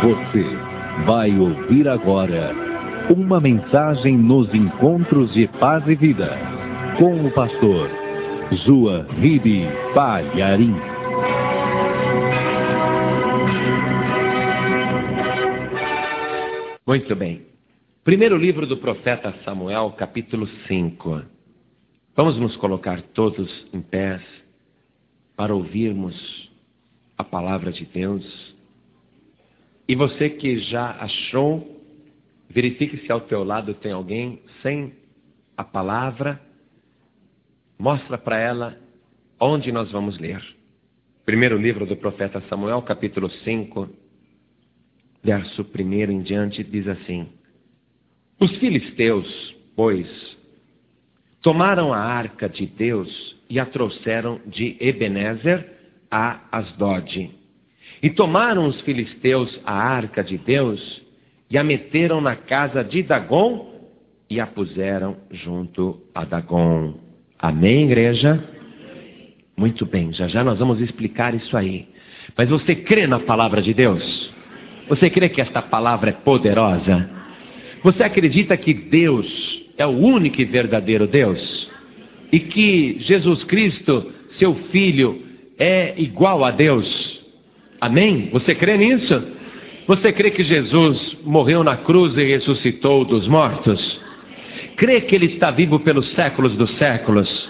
Você vai ouvir agora uma mensagem nos encontros de paz e vida com o pastor Joahide Palharim. Muito bem. Primeiro livro do profeta Samuel, capítulo 5. Vamos nos colocar todos em pés para ouvirmos a palavra de Deus. E você que já achou, verifique se ao teu lado tem alguém sem a palavra. Mostra para ela onde nós vamos ler. Primeiro livro do profeta Samuel, capítulo 5, verso 1 em diante, diz assim: Os filisteus, pois, tomaram a arca de Deus e a trouxeram de Ebenezer a Asdod. E tomaram os filisteus a arca de Deus e a meteram na casa de Dagom e a puseram junto a Dagom. Amém, igreja? Muito bem, já nós vamos explicar isso aí. Mas você crê na palavra de Deus? Você crê que esta palavra é poderosa? Você acredita que Deus é o único e verdadeiro Deus? E que Jesus Cristo, seu Filho, é igual a Deus? Amém? Você crê nisso? Você crê que Jesus morreu na cruz e ressuscitou dos mortos? Crê que Ele está vivo pelos séculos dos séculos?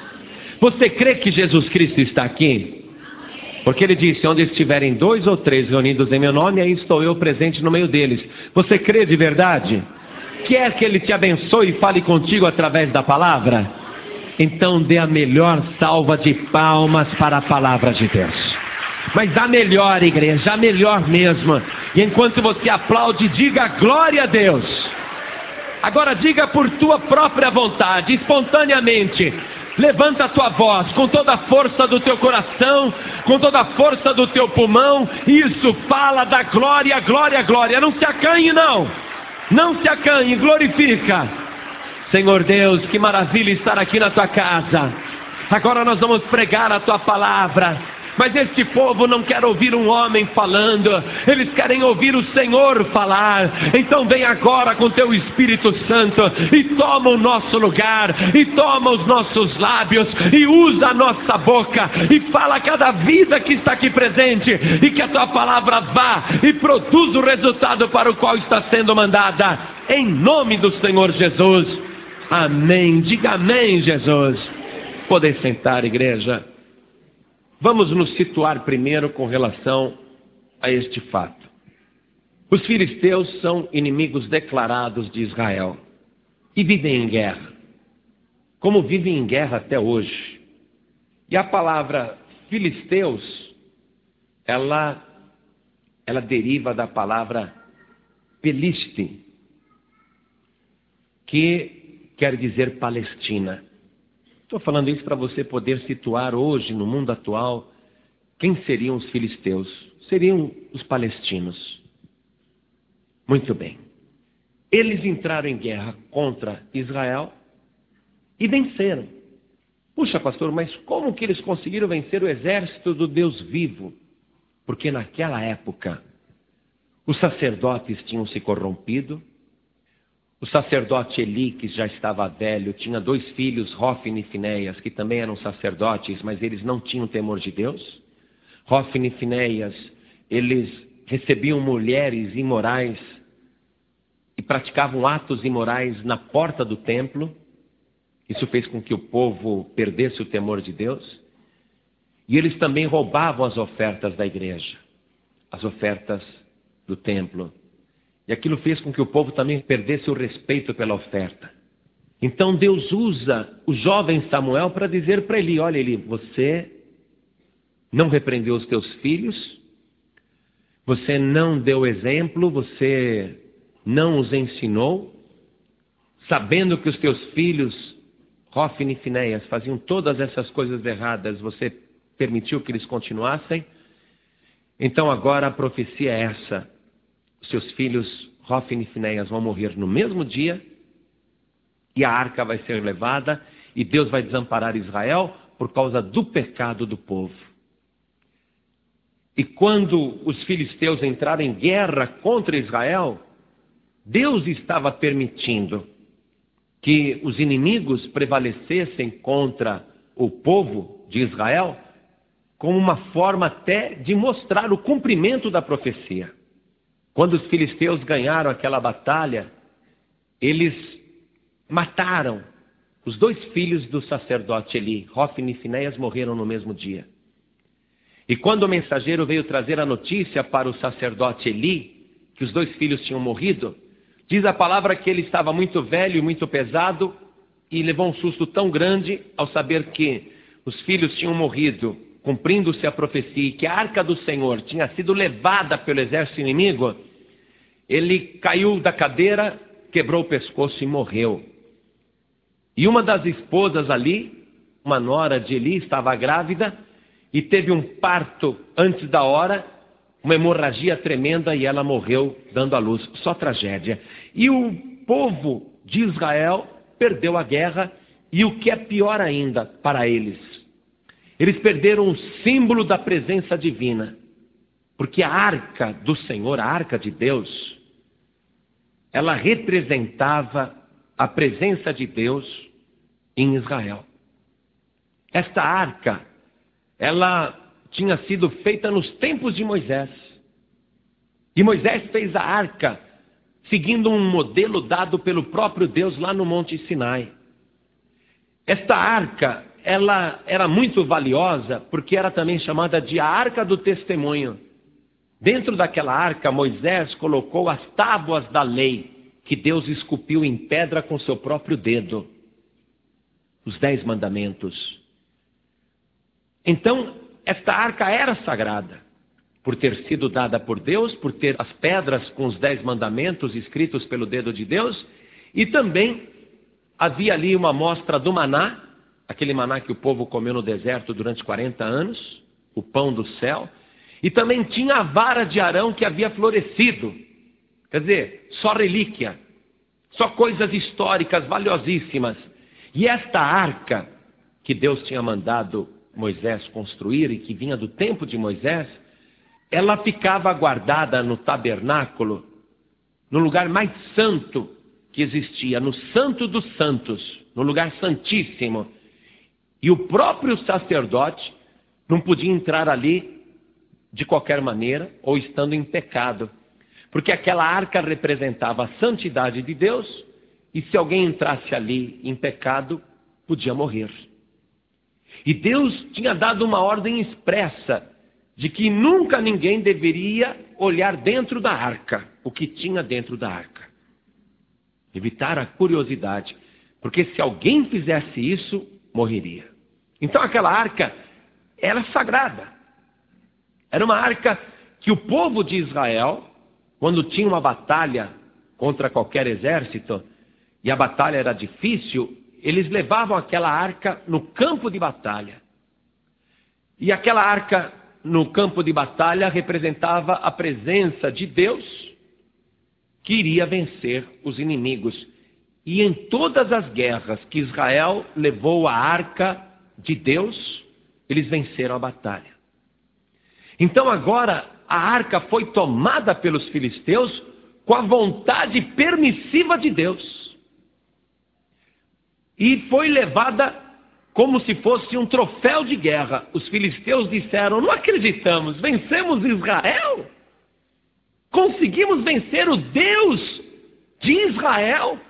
Você crê que Jesus Cristo está aqui? Porque Ele disse, onde estiverem 2 ou 3 reunidos em meu nome, aí estou eu presente no meio deles. Você crê de verdade? Quer que Ele te abençoe e fale contigo através da palavra? Então dê a melhor salva de palmas para a palavra de Deus. Mas a melhor, igreja, a melhor mesmo. E enquanto você aplaude, diga glória a Deus. Agora diga por tua própria vontade, espontaneamente. Levanta a tua voz com toda a força do teu coração, com toda a força do teu pulmão. Isso, fala da glória, glória, glória. Não se acanhe, não. Não se acanhe, glorifica. Senhor Deus, que maravilha estar aqui na tua casa. Agora nós vamos pregar a tua palavra. Mas este povo não quer ouvir um homem falando, eles querem ouvir o Senhor falar. Então vem agora com teu Espírito Santo e toma o nosso lugar, e toma os nossos lábios, e usa a nossa boca, e fala a cada vida que está aqui presente, e que a tua palavra vá e produza o resultado para o qual está sendo mandada, em nome do Senhor Jesus. Amém. Diga amém, Jesus. Poder sentar, igreja. Vamos nos situar primeiro com relação a este fato. Os filisteus são inimigos declarados de Israel e vivem em guerra, como vivem em guerra até hoje. E a palavra filisteus, ela deriva da palavra peliste, que quer dizer Palestina. Estou falando isso para você poder situar hoje, no mundo atual, quem seriam os filisteus? Seriam os palestinos. Muito bem. Eles entraram em guerra contra Israel e venceram. Puxa, pastor, mas como que eles conseguiram vencer o exército do Deus vivo? Porque naquela época, os sacerdotes tinham se corrompido. O sacerdote Eli, que já estava velho, tinha 2 filhos, Hofni e Finéias, que também eram sacerdotes, mas eles não tinham temor de Deus. Hofni e Finéias, eles recebiam mulheres imorais e praticavam atos imorais na porta do templo. Isso fez com que o povo perdesse o temor de Deus. E eles também roubavam as ofertas da igreja, as ofertas do templo. E aquilo fez com que o povo também perdesse o respeito pela oferta. Então Deus usa o jovem Samuel para dizer para Eli, olha Eli, você não repreendeu os teus filhos, você não deu exemplo, você não os ensinou, sabendo que os teus filhos, Hofni e Finéias, faziam todas essas coisas erradas, você permitiu que eles continuassem. Então agora a profecia é essa. Seus filhos, Hofni e Finéias, vão morrer no mesmo dia, e a arca vai ser levada, e Deus vai desamparar Israel por causa do pecado do povo. E quando os filisteus entraram em guerra contra Israel, Deus estava permitindo que os inimigos prevalecessem contra o povo de Israel, como uma forma até de mostrar o cumprimento da profecia. Quando os filisteus ganharam aquela batalha, eles mataram os 2 filhos do sacerdote Eli. Hofni e Finéias morreram no mesmo dia. E quando o mensageiro veio trazer a notícia para o sacerdote Eli, que os 2 filhos tinham morrido, diz a palavra que ele estava muito velho e muito pesado, e levou um susto tão grande ao saber que os filhos tinham morrido, cumprindo-se a profecia, e que a arca do Senhor tinha sido levada pelo exército inimigo. Ele caiu da cadeira, quebrou o pescoço e morreu. E uma das esposas ali, uma nora de Eli, estava grávida e teve um parto antes da hora, uma hemorragia tremenda, e ela morreu dando à luz. Só tragédia. E o povo de Israel perdeu a guerra, e o que é pior ainda para eles, eles perderam o símbolo da presença divina, porque a arca do Senhor, a arca de Deus, ela representava a presença de Deus em Israel. Esta arca, ela tinha sido feita nos tempos de Moisés. E Moisés fez a arca seguindo um modelo dado pelo próprio Deus lá no Monte Sinai. Esta arca, ela era muito valiosa porque era também chamada de a Arca do Testemunho. Dentro daquela arca, Moisés colocou as tábuas da lei que Deus esculpiu em pedra com seu próprio dedo. Os 10 mandamentos. Então, esta arca era sagrada, por ter sido dada por Deus, por ter as pedras com os 10 mandamentos escritos pelo dedo de Deus, e também havia ali uma amostra do maná, aquele maná que o povo comeu no deserto durante 40 anos, o pão do céu, e também tinha a vara de Arão que havia florescido. Quer dizer, só relíquia, só coisas históricas valiosíssimas. E esta arca que Deus tinha mandado Moisés construir e que vinha do tempo de Moisés, ela ficava guardada no tabernáculo, no lugar mais santo que existia, no Santo dos Santos, no lugar santíssimo. E o próprio sacerdote não podia entrar ali de qualquer maneira ou estando em pecado, porque aquela arca representava a santidade de Deus, e se alguém entrasse ali em pecado, podia morrer. E Deus tinha dado uma ordem expressa de que nunca ninguém deveria olhar dentro da arca, o que tinha dentro da arca. Evitar a curiosidade, porque se alguém fizesse isso, morreria. Então aquela arca era sagrada. Era uma arca que o povo de Israel, quando tinha uma batalha contra qualquer exército, e a batalha era difícil, eles levavam aquela arca no campo de batalha. E aquela arca no campo de batalha representava a presença de Deus que iria vencer os inimigos. E em todas as guerras que Israel levou a arca de Deus, eles venceram a batalha. Então agora a arca foi tomada pelos filisteus com a vontade permissiva de Deus. E foi levada como se fosse um troféu de guerra. Os filisteus disseram: não acreditamos, vencemos Israel? Conseguimos vencer o Deus de Israel?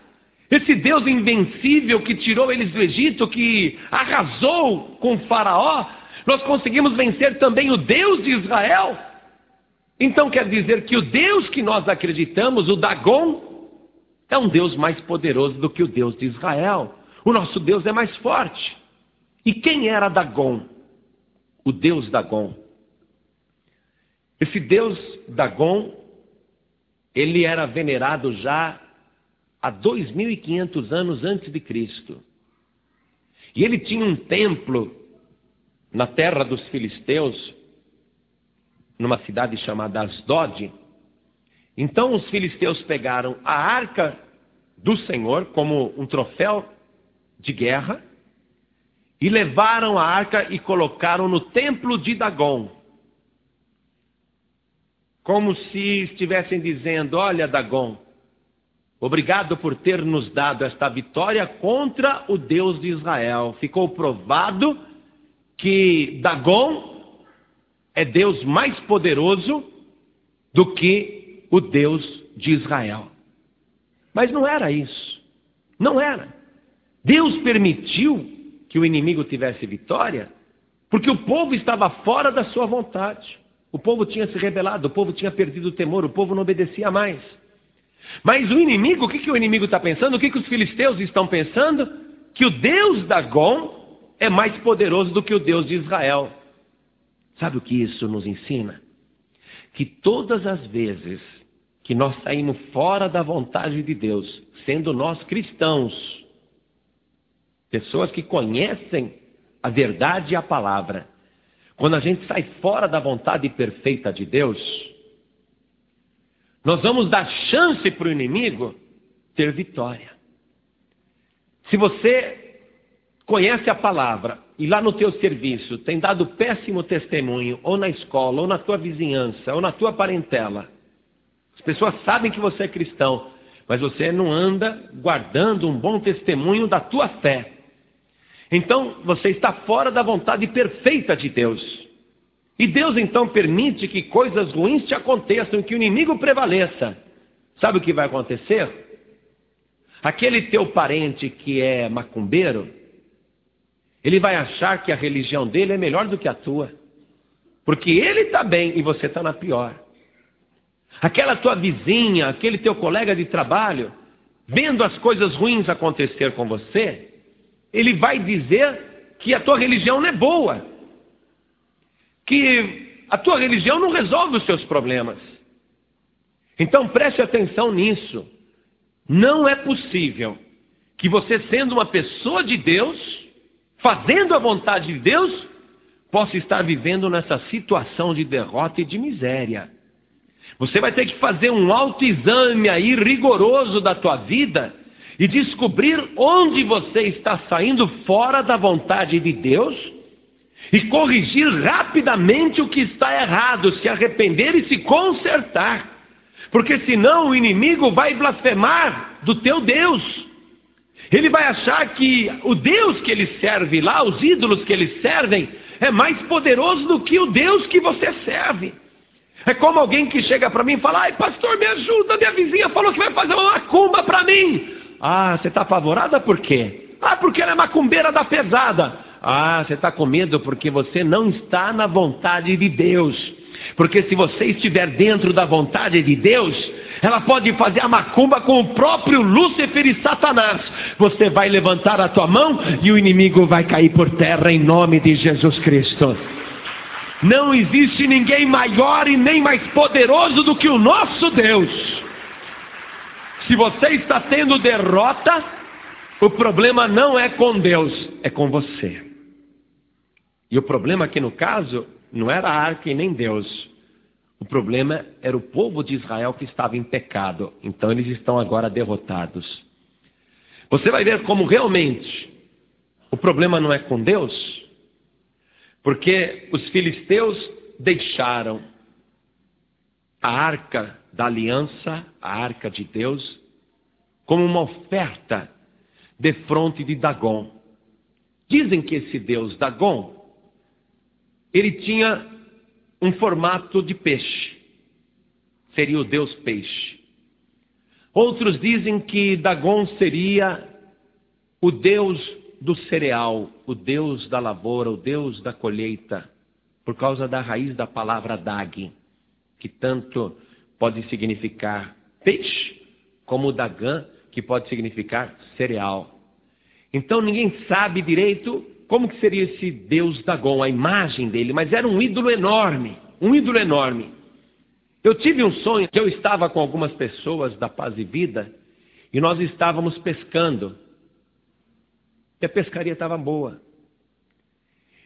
Esse Deus invencível que tirou eles do Egito, que arrasou com Faraó, nós conseguimos vencer também o Deus de Israel? Então quer dizer que o Deus que nós acreditamos, o Dagon, é um Deus mais poderoso do que o Deus de Israel. O nosso Deus é mais forte. E quem era Dagon? O Deus Dagon. Esse Deus Dagon, ele era venerado já há 2.500 anos antes de Cristo. E ele tinha um templo na terra dos filisteus, numa cidade chamada Asdod. Então os filisteus pegaram a arca do Senhor como um troféu de guerra e levaram a arca e colocaram no templo de Dagon. como se estivessem dizendo: olha, Dagom, obrigado por ter nos dado esta vitória contra o Deus de Israel. Ficou provado que Dagom é Deus mais poderoso do que o Deus de Israel. Mas não era isso. Não era. Deus permitiu que o inimigo tivesse vitória porque o povo estava fora da sua vontade. O povo tinha se rebelado, o povo tinha perdido o temor, o povo não obedecia mais. Mas o inimigo, o que o inimigo está pensando? O que os filisteus estão pensando? Que o Deus Dagom é mais poderoso do que o Deus de Israel. Sabe o que isso nos ensina? Que todas as vezes que nós saímos fora da vontade de Deus, sendo nós cristãos, pessoas que conhecem a verdade e a palavra, quando a gente sai fora da vontade perfeita de Deus, nós vamos dar chance para o inimigo ter vitória. Se você conhece a palavra e lá no teu serviço tem dado péssimo testemunho, ou na escola, ou na tua vizinhança, ou na tua parentela, as pessoas sabem que você é cristão, mas você não anda guardando um bom testemunho da tua fé. Então você está fora da vontade perfeita de Deus. E Deus então permite que coisas ruins te aconteçam, que o inimigo prevaleça. Sabe o que vai acontecer? Aquele teu parente que é macumbeiro, ele vai achar que a religião dele é melhor do que a tua. Porque ele está bem e você está na pior. Aquela tua vizinha, aquele teu colega de trabalho, vendo as coisas ruins acontecer com você, ele vai dizer que a tua religião não é boa. Que a tua religião não resolve os seus problemas. Então preste atenção nisso. Não é possível que você, sendo uma pessoa de Deus, fazendo a vontade de Deus, possa estar vivendo nessa situação de derrota e de miséria. Você vai ter que fazer um autoexame aí rigoroso da tua vida e descobrir onde você está saindo fora da vontade de Deus e corrigir rapidamente o que está errado, se arrepender e se consertar. Porque senão o inimigo vai blasfemar do teu Deus. Ele vai achar que o Deus que ele serve lá, os ídolos que eles servem, é mais poderoso do que o Deus que você serve. É como alguém que chega para mim e fala: ai, pastor, me ajuda, minha vizinha falou que vai fazer uma macumba para mim. Ah, você está apavorada por quê? Ah, porque ela é macumbeira da pesada. Ah, você está com medo porque você não está na vontade de Deus. Porque se você estiver dentro da vontade de Deus, ela pode fazer a macumba com o próprio Lúcifer e Satanás. Você vai levantar a tua mão e o inimigo vai cair por terra em nome de Jesus Cristo. Não existe ninguém maior e nem mais poderoso do que o nosso Deus. Se você está tendo derrota, o problema não é com Deus, é com você. E o problema aqui no caso não era a arca e nem Deus. O problema era o povo de Israel que estava em pecado. Então eles estão agora derrotados. Você vai ver como realmente o problema não é com Deus, porque os filisteus deixaram a arca da aliança, a arca de Deus, como uma oferta defronte de Dagom. Dizem que esse Deus Dagom, ele tinha um formato de peixe. Seria o Deus peixe. Outros dizem que Dagom seria o Deus do cereal, o Deus da lavoura, o Deus da colheita, por causa da raiz da palavra Dag, que tanto pode significar peixe, como Dagã, que pode significar cereal. Então ninguém sabe direito como que seria esse Deus Dagom, a imagem dele, mas era um ídolo enorme, um ídolo enorme. Eu tive um sonho que eu estava com algumas pessoas da Paz e Vida, e nós estávamos pescando. E a pescaria estava boa.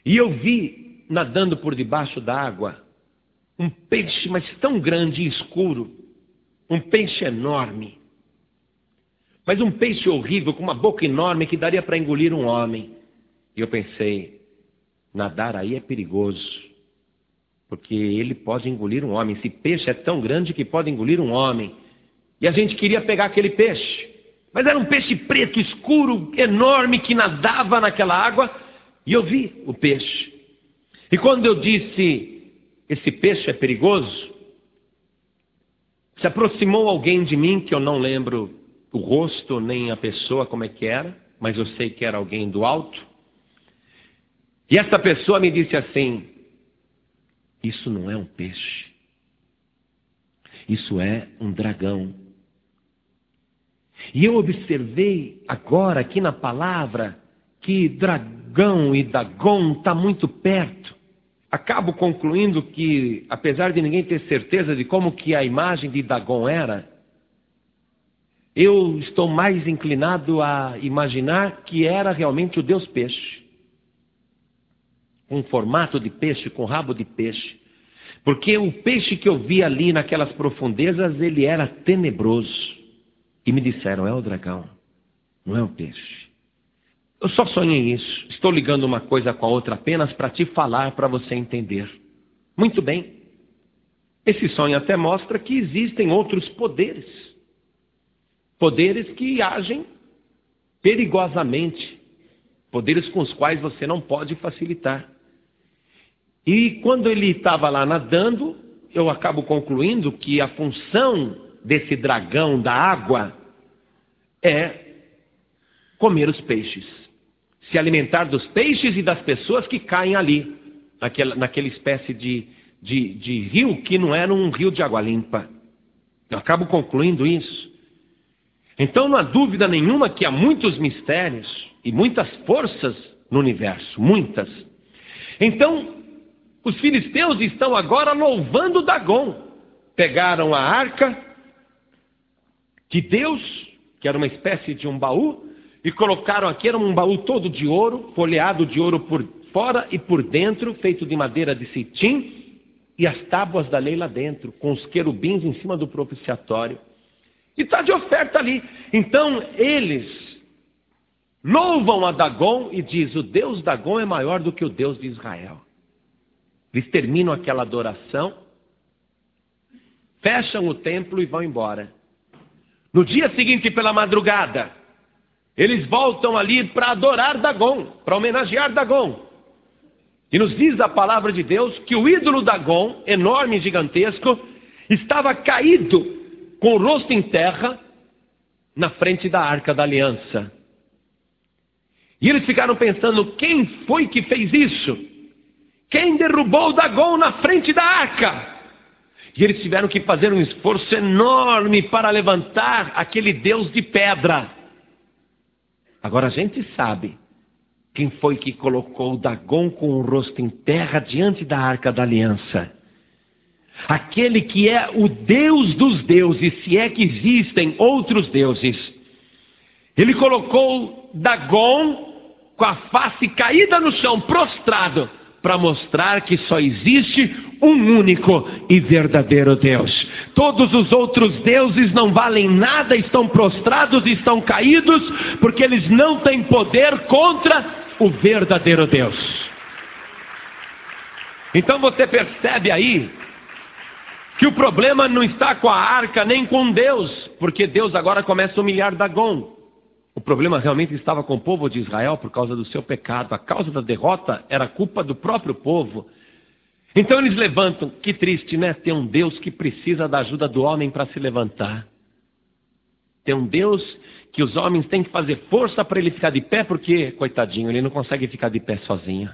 E eu vi, nadando por debaixo da água, um peixe, mas tão grande e escuro, um peixe enorme. Mas um peixe horrível, com uma boca enorme que daria para engolir um homem. E eu pensei, nadar aí é perigoso. porque ele pode engolir um homem. Esse peixe é tão grande que pode engolir um homem. E a gente queria pegar aquele peixe, mas era um peixe preto, escuro, enorme, que nadava naquela água, e eu vi o peixe. E quando eu disse, esse peixe é perigoso, se aproximou alguém de mim, que eu não lembro o rosto, nem a pessoa como é que era, mas eu sei que era alguém do alto. E essa pessoa me disse assim: isso não é um peixe, isso é um dragão. E eu observei agora aqui na palavra que dragão e Dagon está muito perto. Acabo concluindo que, apesar de ninguém ter certeza de como que a imagem de Dagon era, eu estou mais inclinado a imaginar que era realmente o Deus peixe. Com formato de peixe, com rabo de peixe. Porque o peixe que eu vi ali naquelas profundezas, ele era tenebroso. E me disseram, é o dragão, não é o peixe. Eu só sonhei isso. Estou ligando uma coisa com a outra apenas para te falar, para você entender. Muito bem. Esse sonho até mostra que existem outros poderes. Poderes que agem perigosamente. Poderes com os quais você não pode facilitar. E quando ele estava lá nadando, eu acabo concluindo que a função desse dragão da água é comer os peixes. Se alimentar dos peixes e das pessoas que caem ali, naquela espécie de rio que não era um rio de água limpa. Eu acabo concluindo isso. Então não há dúvida nenhuma que há muitos mistérios e muitas forças no universo, muitas. Então, os filisteus estão agora louvando Dagon. Pegaram a arca de Deus, que era uma espécie de um baú, e colocaram aqui, era um baú todo de ouro, folheado de ouro por fora e por dentro, feito de madeira de cetim, e as tábuas da lei lá dentro, com os querubins em cima do propiciatório. E está de oferta ali. Então eles louvam a Dagon e diz, o Deus Dagon é maior do que o Deus de Israel. Eles terminam aquela adoração, fecham o templo e vão embora. No dia seguinte, pela madrugada, eles voltam ali para adorar Dagon, para homenagear Dagon. E nos diz a palavra de Deus que o ídolo Dagon, enorme e gigantesco, estava caído com o rosto em terra na frente da Arca da Aliança. E eles ficaram pensando, quem foi que fez isso? Quem derrubou Dagon na frente da arca? E eles tiveram que fazer um esforço enorme para levantar aquele Deus de pedra. Agora a gente sabe quem foi que colocou Dagon com o rosto em terra diante da Arca da Aliança. Aquele que é o Deus dos deuses, se é que existem outros deuses. Ele colocou Dagon com a face caída no chão, prostrado, para mostrar que só existe um único e verdadeiro Deus. Todos os outros deuses não valem nada, estão prostrados, estão caídos, porque eles não têm poder contra o verdadeiro Deus. Então você percebe aí que o problema não está com a arca nem com Deus, porque Deus agora começa a humilhar Dagon. O problema realmente estava com o povo de Israel por causa do seu pecado. A causa da derrota era culpa do próprio povo. Então eles levantam. Que triste, né? Ter um Deus que precisa da ajuda do homem para se levantar. Ter um Deus que os homens têm que fazer força para ele ficar de pé, porque, coitadinho, ele não consegue ficar de pé sozinho.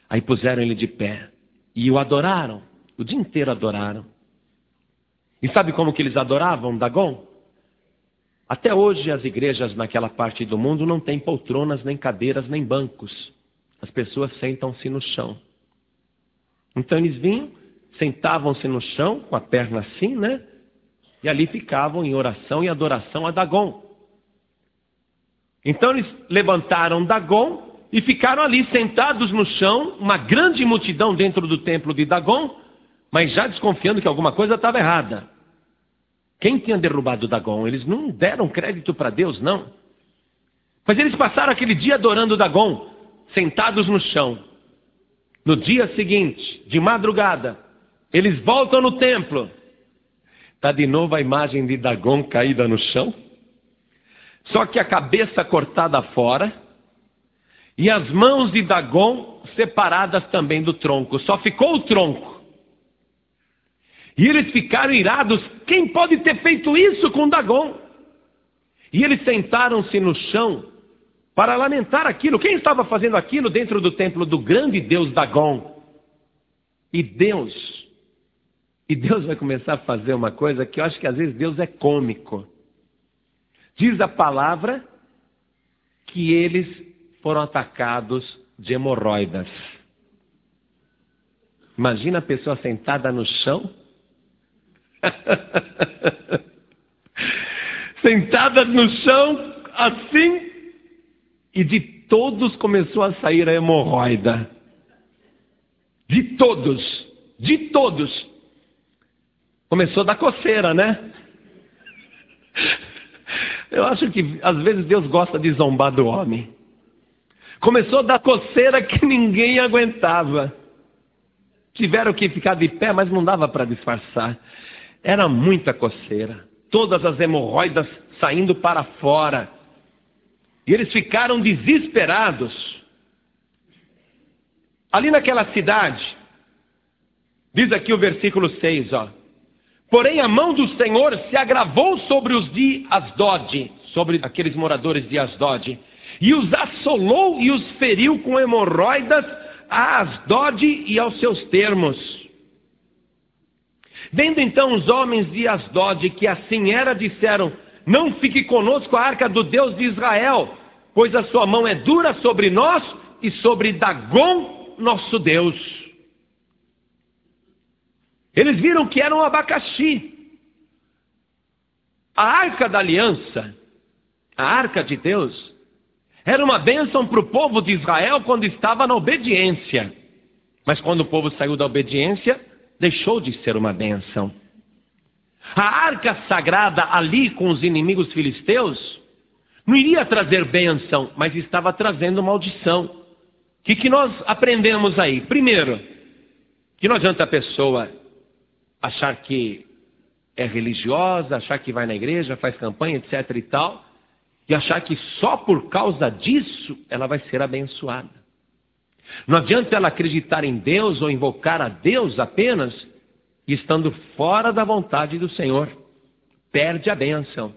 Aí puseram ele de pé e o adoraram. O dia inteiro adoraram. E sabe como que eles adoravam Dagon? Até hoje as igrejas naquela parte do mundo não têm poltronas, nem cadeiras, nem bancos. As pessoas sentam-se no chão. Então eles vinham, sentavam-se no chão, com a perna assim, né? E ali ficavam em oração e adoração a Dagon. Então eles levantaram Dagon e ficaram ali sentados no chão, uma grande multidão dentro do templo de Dagon, mas já desconfiando que alguma coisa estava errada. Quem tinha derrubado Dagon? Eles não deram crédito para Deus, não. Mas eles passaram aquele dia adorando Dagon, sentados no chão. No dia seguinte, de madrugada, eles voltam no templo. Está de novo a imagem de Dagon caída no chão. Só que a cabeça cortada fora. E as mãos de Dagon separadas também do tronco. Só ficou o tronco. E eles ficaram irados. Quem pode ter feito isso com Dagon? E eles sentaram-se no chão para lamentar aquilo. Quem estava fazendo aquilo dentro do templo do grande Deus Dagon? E Deus vai começar a fazer uma coisa que eu acho que às vezes Deus é cômico. Diz a palavra que eles foram atacados de hemorroidas. Imagina a pessoa sentada no chão. Sentada no chão, assim, e de todos começou a sair a hemorroida. De todos. Começou a dar coceira, né? Eu acho que às vezes Deus gosta de zombar do homem. Começou a dar coceira que ninguém aguentava. Tiveram que ficar de pé, mas não dava para disfarçar. Era muita coceira. Todas as hemorroidas saindo para fora. E eles ficaram desesperados. Ali naquela cidade, diz aqui o versículo 6, ó. Porém a mão do Senhor se agravou sobre os de Asdod, sobre aqueles moradores de Asdod, e os assolou e os feriu com hemorroidas a Asdod e aos seus termos. Vendo então os homens de Asdod que assim era, disseram: não fique conosco a arca do Deus de Israel, pois a sua mão é dura sobre nós e sobre Dagon, nosso Deus. Eles viram que era um abacaxi. A arca da aliança, a arca de Deus, era uma bênção para o povo de Israel quando estava na obediência. Mas quando o povo saiu da obediência, deixou de ser uma bênção. A arca sagrada ali com os inimigos filisteus não iria trazer bênção, mas estava trazendo maldição. O que nós aprendemos aí? Primeiro, que não adianta a pessoa achar que é religiosa, achar que vai na igreja, faz campanha, etc. e tal, e achar que só por causa disso ela vai ser abençoada. Não adianta ela acreditar em Deus ou invocar a Deus apenas estando fora da vontade do Senhor. Perde a bênção.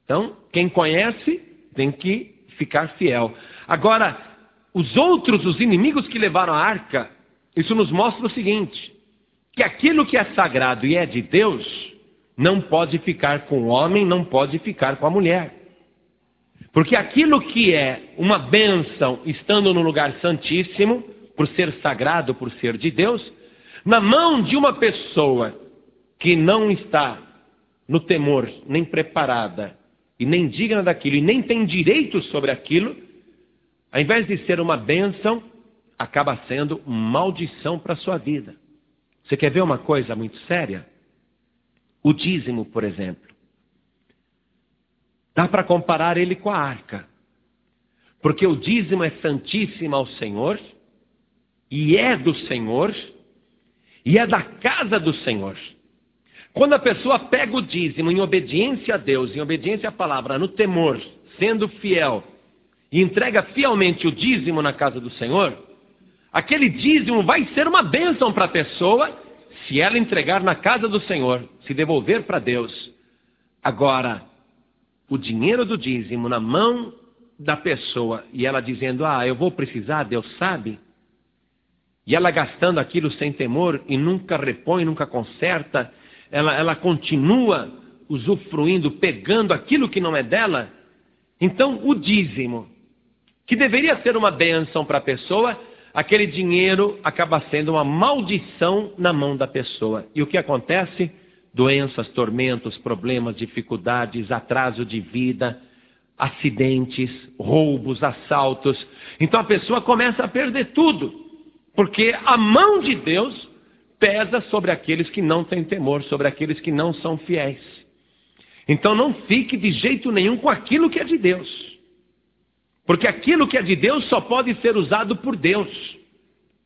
Então, quem conhece tem que ficar fiel. Agora, os inimigos que levaram a arca, isso nos mostra o seguinte: que aquilo que é sagrado e é de Deus, não pode ficar com o homem, não pode ficar com a mulher. Porque aquilo que é uma bênção, estando no lugar santíssimo, por ser sagrado, por ser de Deus, na mão de uma pessoa que não está no temor, nem preparada, e nem digna daquilo, e nem tem direito sobre aquilo, ao invés de ser uma bênção, acaba sendo maldição para a sua vida. Você quer ver uma coisa muito séria? O dízimo, por exemplo. Dá para comparar ele com a arca. Porque o dízimo é santíssimo ao Senhor, e é do Senhor, e é da casa do Senhor. Quando a pessoa pega o dízimo em obediência a Deus, em obediência à palavra, no temor, sendo fiel, e entrega fielmente o dízimo na casa do Senhor, aquele dízimo vai ser uma bênção para a pessoa, se ela entregar na casa do Senhor, se devolver para Deus. Agora, o dinheiro do dízimo na mão da pessoa, e ela dizendo: eu vou precisar, Deus sabe, e ela gastando aquilo sem temor, e nunca repõe, nunca conserta, ela continua usufruindo, pegando aquilo que não é dela. Então o dízimo, que deveria ser uma bênção para a pessoa, aquele dinheiro acaba sendo uma maldição na mão da pessoa. E o que acontece? Doenças, tormentos, problemas, dificuldades, atraso de vida, acidentes, roubos, assaltos. Então a pessoa começa a perder tudo, porque a mão de Deus pesa sobre aqueles que não têm temor, sobre aqueles que não são fiéis. Então não fique de jeito nenhum com aquilo que é de Deus. Porque aquilo que é de Deus só pode ser usado por Deus.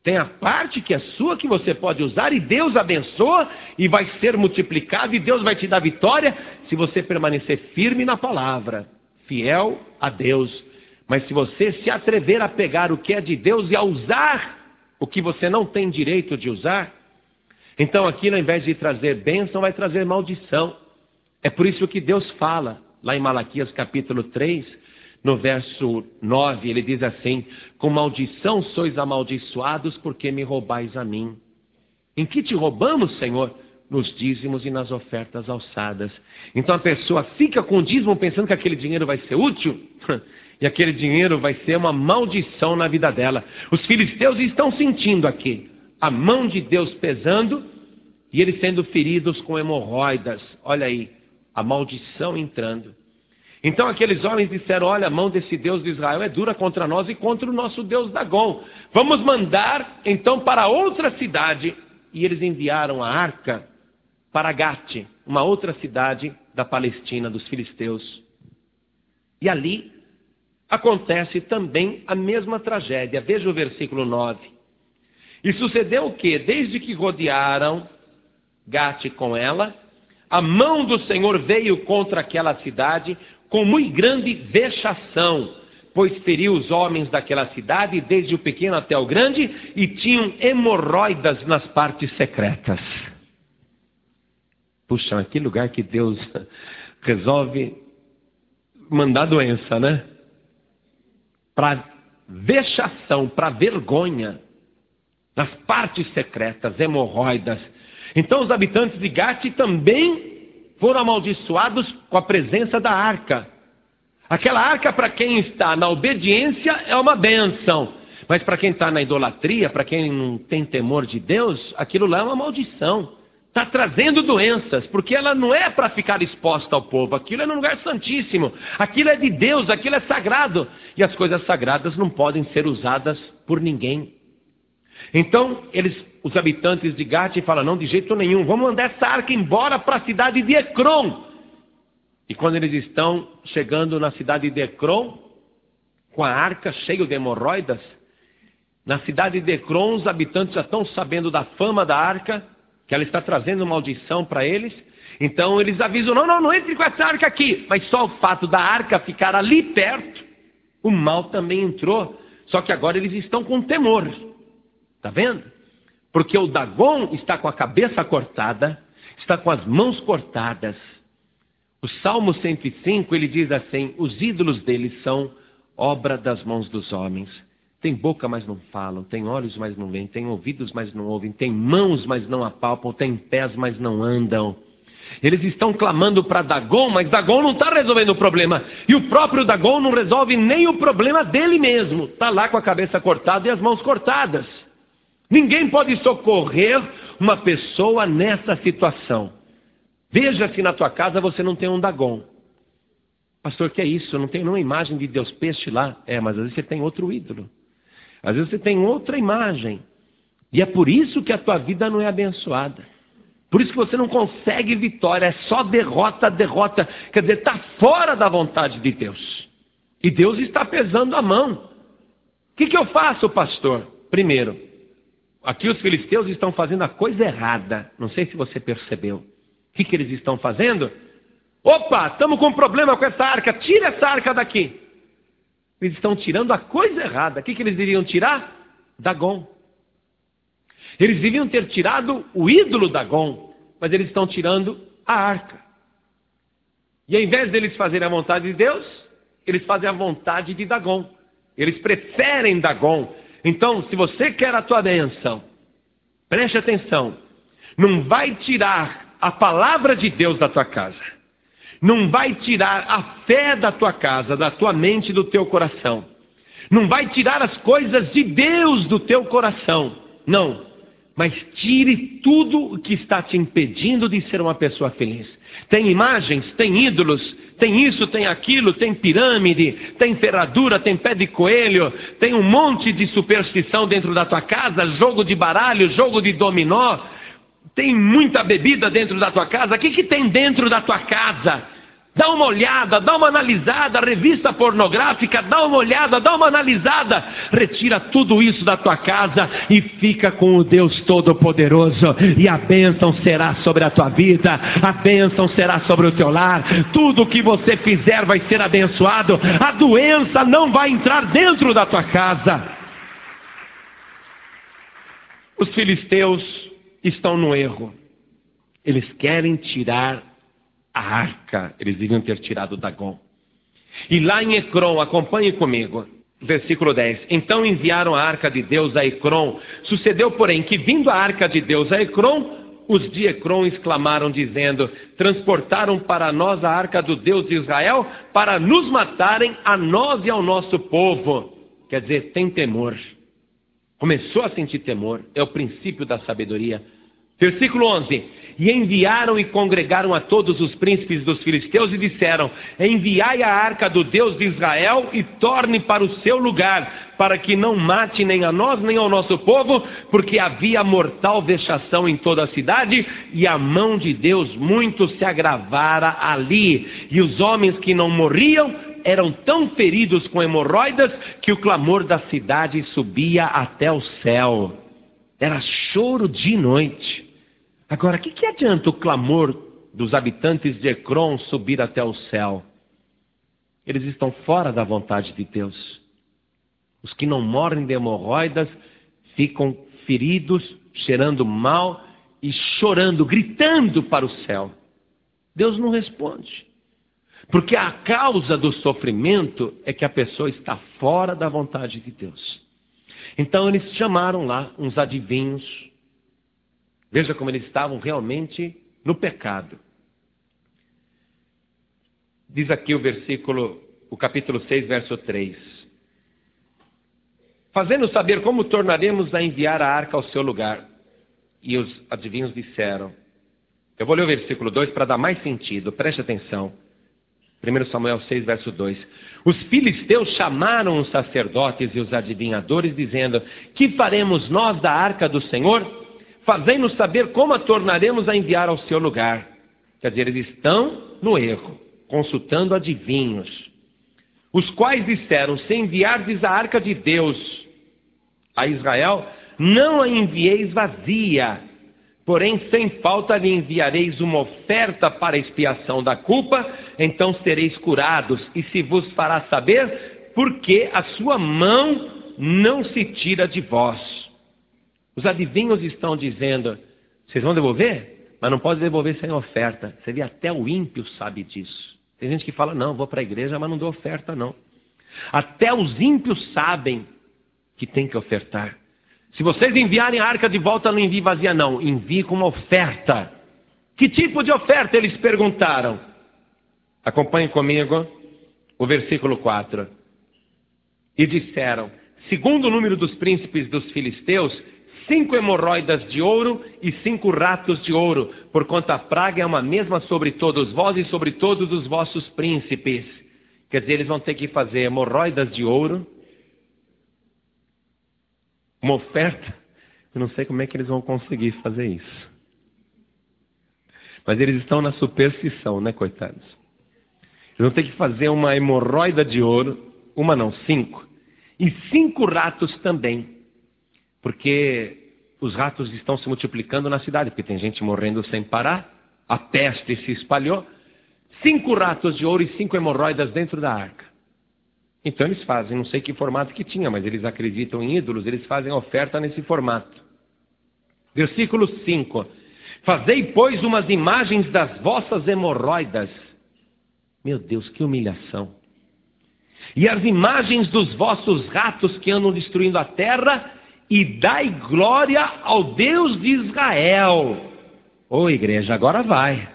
Tem a parte que é sua, que você pode usar, e Deus abençoa, e vai ser multiplicado, e Deus vai te dar vitória, se você permanecer firme na palavra, fiel a Deus. Mas se você se atrever a pegar o que é de Deus e a usar o que você não tem direito de usar, então aqui, ao invés de trazer bênção, vai trazer maldição. É por isso que Deus fala, lá em Malaquias capítulo 3, no verso 9, ele diz assim: com maldição sois amaldiçoados, porque me roubais a mim. Em que te roubamos, Senhor? Nos dízimos e nas ofertas alçadas. Então a pessoa fica com o dízimo pensando que aquele dinheiro vai ser útil, e aquele dinheiro vai ser uma maldição na vida dela. Os filisteus estão sentindo aqui a mão de Deus pesando, e eles sendo feridos com hemorroidas. Olha aí, a maldição entrando. Então aqueles homens disseram: olha, a mão desse Deus de Israel é dura contra nós e contra o nosso Deus Dagom. Vamos mandar então para outra cidade. E eles enviaram a arca para Gate, uma outra cidade da Palestina, dos filisteus. E ali acontece também a mesma tragédia. Veja o versículo 9. E sucedeu o quê? Desde que rodearam Gate com ela, a mão do Senhor veio contra aquela cidade com muito grande vexação, pois feriu os homens daquela cidade, desde o pequeno até o grande, e tinham hemorroidas nas partes secretas. Puxa, que lugar que Deus resolve mandar doença, né? Para vexação, para vergonha, nas partes secretas, hemorroidas. Então os habitantes de Gate também foram amaldiçoados com a presença da arca. Aquela arca, para quem está na obediência, é uma bênção. Mas para quem está na idolatria, para quem não tem temor de Deus, aquilo lá é uma maldição. Está trazendo doenças, porque ela não é para ficar exposta ao povo. Aquilo é no lugar santíssimo. Aquilo é de Deus, aquilo é sagrado. E as coisas sagradas não podem ser usadas por ninguém. Então, os habitantes de Gate falam: não, de jeito nenhum, vamos mandar essa arca embora para a cidade de Ecrom. E quando eles estão chegando na cidade de Ecrom, com a arca cheia de hemorroidas, na cidade de Ecrom, os habitantes já estão sabendo da fama da arca, que ela está trazendo maldição para eles. Então eles avisam: não entre com essa arca aqui. Mas só o fato da arca ficar ali perto, o mal também entrou. Só que agora eles estão com temor. Está vendo? Porque o Dagom está com a cabeça cortada, está com as mãos cortadas. O Salmo 105, ele diz assim: os ídolos deles são obra das mãos dos homens. Tem boca, mas não falam. Tem olhos, mas não veem. Tem ouvidos, mas não ouvem. Tem mãos, mas não apalpam. Tem pés, mas não andam. Eles estão clamando para Dagom, mas Dagom não está resolvendo o problema. E o próprio Dagom não resolve nem o problema dele mesmo. Está lá com a cabeça cortada e as mãos cortadas. Ninguém pode socorrer uma pessoa nessa situação. Veja se na tua casa você não tem um Dagom. Pastor, que é isso? Eu não tenho nenhuma imagem de Deus peixe lá. Mas às vezes você tem outro ídolo. Às vezes você tem outra imagem. E é por isso que a tua vida não é abençoada. Por isso que você não consegue vitória. É só derrota, derrota. Quer dizer, está fora da vontade de Deus. E Deus está pesando a mão. O que eu faço, pastor? Primeiro, aqui os filisteus estão fazendo a coisa errada. Não sei se você percebeu. O que eles estão fazendo? Opa, estamos com um problema com essa arca. Tira essa arca daqui. Eles estão tirando a coisa errada. O que eles iriam tirar? Dagom. Eles deviam ter tirado o ídolo Dagom, mas eles estão tirando a arca. E ao invés deles fazerem a vontade de Deus, eles fazem a vontade de Dagom. Eles preferem Dagom. Então, se você quer a tua bênção, preste atenção. Não vai tirar a palavra de Deus da tua casa. Não vai tirar a fé da tua casa, da tua mente, do teu coração. Não vai tirar as coisas de Deus do teu coração. Não. Mas tire tudo o que está te impedindo de ser uma pessoa feliz. Tem imagens, tem ídolos, tem isso, tem aquilo, tem pirâmide, tem ferradura, tem pé de coelho, tem um monte de superstição dentro da tua casa, jogo de baralho, jogo de dominó, tem muita bebida dentro da tua casa. O que tem dentro da tua casa? Dá uma olhada, dá uma analisada, revista pornográfica, dá uma olhada, dá uma analisada. Retira tudo isso da tua casa e fica com o Deus Todo-Poderoso. E a bênção será sobre a tua vida, a bênção será sobre o teu lar. Tudo que você fizer vai ser abençoado. A doença não vai entrar dentro da tua casa. Os filisteus estão no erro. Eles querem tirar a arca. Eles deviam ter tirado Dagon. E lá em Ecrom, acompanhe comigo, versículo 10. Então enviaram a arca de Deus a Ecrom. Sucedeu, porém, que vindo a arca de Deus a Ecrom, os de Ecrom exclamaram, dizendo: transportaram para nós a arca do Deus de Israel para nos matarem, a nós e ao nosso povo. Quer dizer, tem temor. Começou a sentir temor. É o princípio da sabedoria. Versículo 11. E enviaram e congregaram a todos os príncipes dos filisteus e disseram: enviai a arca do Deus de Israel e torne para o seu lugar, para que não mate nem a nós nem ao nosso povo, porque havia mortal vexação em toda a cidade, e a mão de Deus muito se agravara ali. E os homens que não morriam eram tão feridos com hemorroidas que o clamor da cidade subia até o céu. Era choro dia e noite. Agora, o que adianta o clamor dos habitantes de Ecrom subir até o céu? Eles estão fora da vontade de Deus. Os que não morrem de hemorroidas ficam feridos, cheirando mal e chorando, gritando para o céu. Deus não responde. Porque a causa do sofrimento é que a pessoa está fora da vontade de Deus. Então eles chamaram lá uns adivinhos. Veja como eles estavam realmente no pecado. Diz aqui o capítulo 6, verso 3. Fazendo saber como tornaremos a enviar a arca ao seu lugar. E os adivinhos disseram. Eu vou ler o versículo 2 para dar mais sentido. Preste atenção. 1 Samuel 6, verso 2. Os filisteus chamaram os sacerdotes e os adivinhadores, dizendo: que faremos nós da arca do Senhor? Fazei-nos saber como a tornaremos a enviar ao seu lugar. Quer dizer, eles estão no erro, consultando adivinhos, os quais disseram: se enviardes a arca de Deus a Israel, não a envieis vazia, porém sem falta lhe enviareis uma oferta para a expiação da culpa, então sereis curados, e se vos fará saber, porque a sua mão não se tira de vós. Os adivinhos estão dizendo: vocês vão devolver? Mas não pode devolver sem oferta. Você vê, até o ímpio sabe disso. Tem gente que fala: não, vou para a igreja, mas não dou oferta não. Até os ímpios sabem que tem que ofertar. Se vocês enviarem a arca de volta, não envie vazia não, envie com uma oferta. Que tipo de oferta? Eles perguntaram. Acompanhem comigo o versículo 4. E disseram: segundo o número dos príncipes dos filisteus, 5 hemorroidas de ouro e 5 ratos de ouro, porquanto a praga é uma mesma sobre todos vós e sobre todos os vossos príncipes. Quer dizer, eles vão ter que fazer hemorroidas de ouro, uma oferta. Eu não sei como é que eles vão conseguir fazer isso. Mas eles estão na superstição, né, coitados? Eles vão ter que fazer uma hemorroida de ouro, uma não, 5. E 5 ratos também. Porque os ratos estão se multiplicando na cidade, porque tem gente morrendo sem parar, a peste se espalhou. 5 ratos de ouro e 5 hemorroidas dentro da arca. Então eles fazem, não sei que formato que tinha, mas eles acreditam em ídolos, eles fazem oferta nesse formato. Versículo 5. Fazei, pois, umas imagens das vossas hemorroidas. Meu Deus, que humilhação. E as imagens dos vossos ratos que andam destruindo a terra, e dai glória ao Deus de Israel. Ô igreja, agora vai.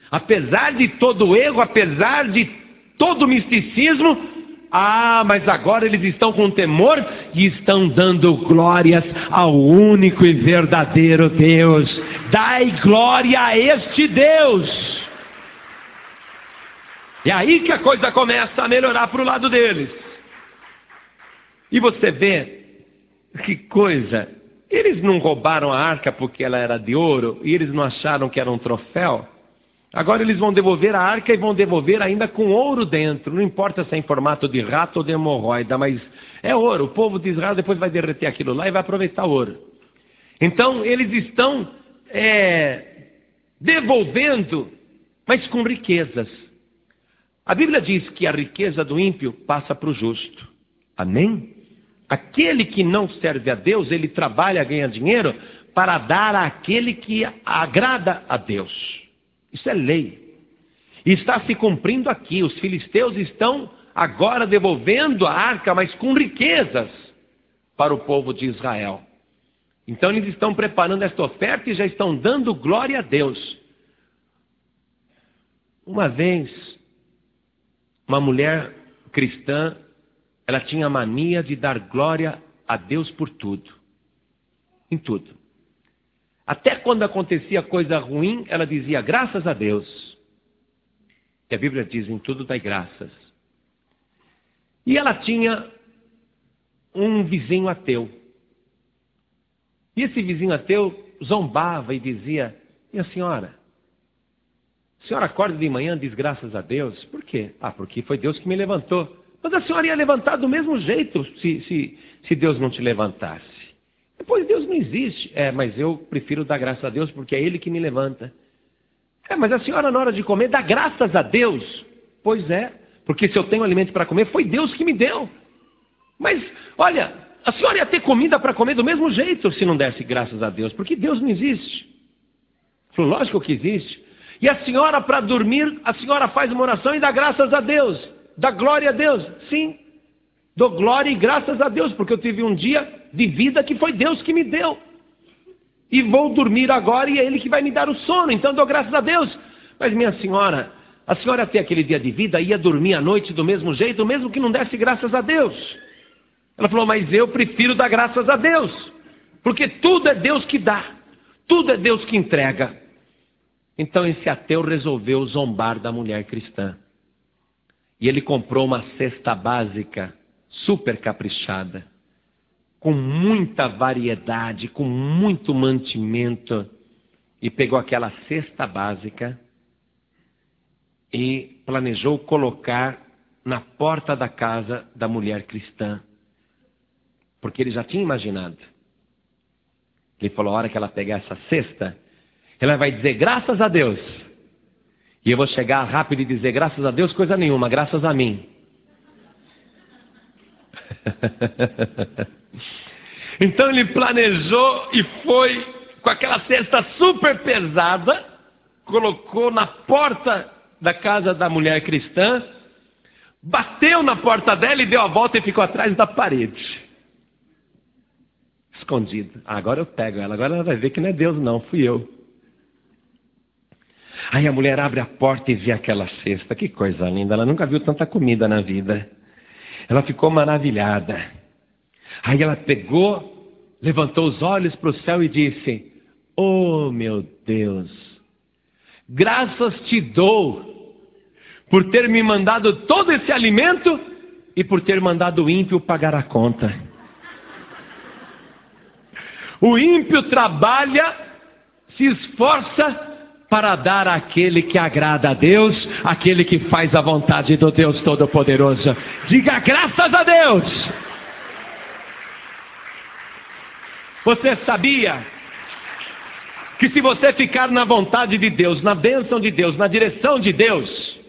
Apesar de todo o erro, apesar de todo o misticismo, mas agora eles estão com temor e estão dando glórias ao único e verdadeiro Deus. Dai glória a este Deus. E aí que a coisa começa a melhorar para o lado deles. E você vê que coisa, eles não roubaram a arca porque ela era de ouro e eles não acharam que era um troféu. Agora eles vão devolver a arca e vão devolver ainda com ouro dentro. Não importa se é em formato de rato ou de hemorroida, mas é ouro. O povo de Israel depois vai derreter aquilo lá e vai aproveitar o ouro. Então eles estão devolvendo, mas com riquezas. A Bíblia diz que a riqueza do ímpio passa para o justo. Amém? Aquele que não serve a Deus, ele trabalha, ganha dinheiro para dar àquele que agrada a Deus. Isso é lei. E está se cumprindo aqui. Os filisteus estão agora devolvendo a arca, mas com riquezas para o povo de Israel. Então eles estão preparando esta oferta e já estão dando glória a Deus. Uma vez, uma mulher cristã, ela tinha a mania de dar glória a Deus por tudo. Em tudo. Até quando acontecia coisa ruim, ela dizia, graças a Deus. E a Bíblia diz, em tudo dai graças. E ela tinha um vizinho ateu. E esse vizinho ateu zombava e dizia, minha senhora, a senhora acorda de manhã e diz graças a Deus? Por quê? Porque foi Deus que me levantou. Mas a senhora ia levantar do mesmo jeito se Deus não te levantasse. Depois Deus não existe. Mas eu prefiro dar graças a Deus porque é Ele que me levanta. Mas a senhora na hora de comer dá graças a Deus. Pois é, porque se eu tenho alimento para comer, foi Deus que me deu. Mas, olha, a senhora ia ter comida para comer do mesmo jeito se não desse graças a Deus, porque Deus não existe. Falou, lógico que existe. E a senhora, para dormir, a senhora faz uma oração e dá graças a Deus. Dá glória a Deus. Sim, dou glória e graças a Deus, porque eu tive um dia de vida que foi Deus que me deu. E vou dormir agora e é Ele que vai me dar o sono, então dou graças a Deus. Mas minha senhora, a senhora até aquele dia de vida ia dormir à noite do mesmo jeito, mesmo que não desse graças a Deus. Ela falou, mas eu prefiro dar graças a Deus, porque tudo é Deus que dá, tudo é Deus que entrega. Então esse ateu resolveu zombar da mulher cristã. E ele comprou uma cesta básica, super caprichada, com muita variedade, com muito mantimento, e pegou aquela cesta básica e planejou colocar na porta da casa da mulher cristã. Porque ele já tinha imaginado. Ele falou, a hora que ela pegar essa cesta, ela vai dizer, graças a Deus. E eu vou chegar rápido e dizer, graças a Deus, coisa nenhuma, graças a mim. Então ele planejou e foi com aquela cesta super pesada, colocou na porta da casa da mulher cristã, bateu na porta dela e deu a volta e ficou atrás da parede. Escondido. Agora eu pego ela, agora ela vai ver que não é Deus não, fui eu. Aí a mulher abre a porta e vê aquela cesta, que coisa linda, ela nunca viu tanta comida na vida. Ela ficou maravilhada. Aí ela pegou, levantou os olhos para o céu e disse, oh meu Deus, graças te dou por ter me mandado todo esse alimento e por ter mandado o ímpio pagar a conta. O ímpio trabalha, se esforça para dar àquele que agrada a Deus, aquele que faz a vontade do Deus Todo-Poderoso. Diga graças a Deus! Você sabia que se você ficar na vontade de Deus, na bênção de Deus, na direção de Deus,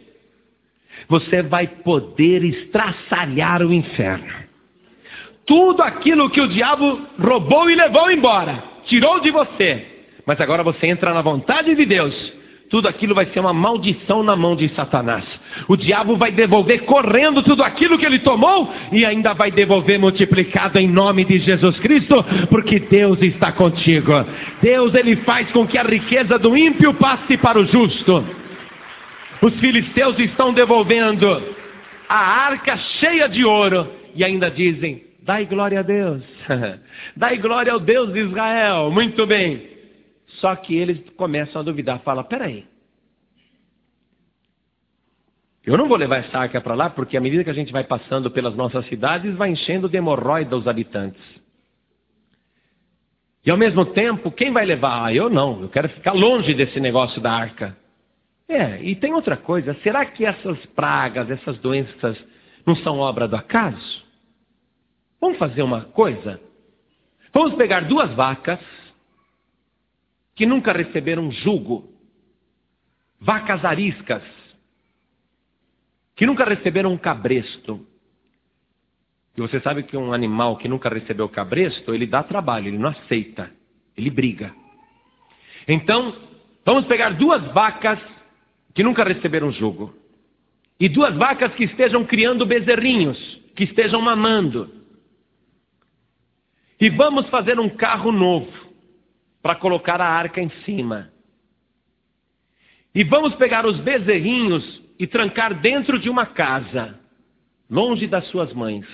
você vai poder estraçalhar o inferno. Tudo aquilo que o diabo roubou e levou embora, tirou de você. Mas agora você entra na vontade de Deus. Tudo aquilo vai ser uma maldição na mão de Satanás. O diabo vai devolver correndo tudo aquilo que ele tomou e ainda vai devolver multiplicado em nome de Jesus Cristo, porque Deus está contigo. Deus, ele faz com que a riqueza do ímpio passe para o justo. Os filisteus estão devolvendo a arca cheia de ouro e ainda dizem, dai glória a Deus. Dai glória ao Deus de Israel. Muito bem. Só que eles começam a duvidar, falam, peraí, eu não vou levar essa arca para lá, porque à medida que a gente vai passando pelas nossas cidades, vai enchendo de hemorroida os habitantes. E ao mesmo tempo, quem vai levar? Eu não, eu quero ficar longe desse negócio da arca. E tem outra coisa. Será que essas pragas, essas doenças não são obra do acaso? Vamos fazer uma coisa? Vamos pegar 2 vacas que nunca receberam jugo. Vacas ariscas, que nunca receberam um cabresto. E você sabe que um animal que nunca recebeu cabresto, ele dá trabalho, ele não aceita, ele briga. Então, vamos pegar 2 vacas que nunca receberam jugo. E 2 vacas que estejam criando bezerrinhos, que estejam mamando. E vamos fazer um carro novo, para colocar a arca em cima. E vamos pegar os bezerrinhos e trancar dentro de uma casa, longe das suas mães.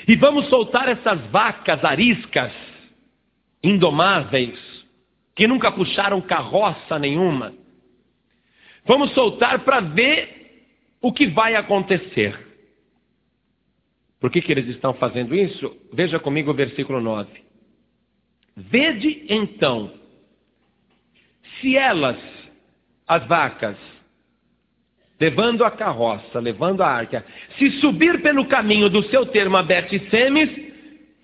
E vamos soltar essas vacas ariscas, indomáveis, que nunca puxaram carroça nenhuma. Vamos soltar para ver o que vai acontecer. Por que eles estão fazendo isso? Veja comigo o versículo 9. Vede então, se elas, as vacas, levando a carroça, levando a arca, se subir pelo caminho do seu termo a Bet-Semes,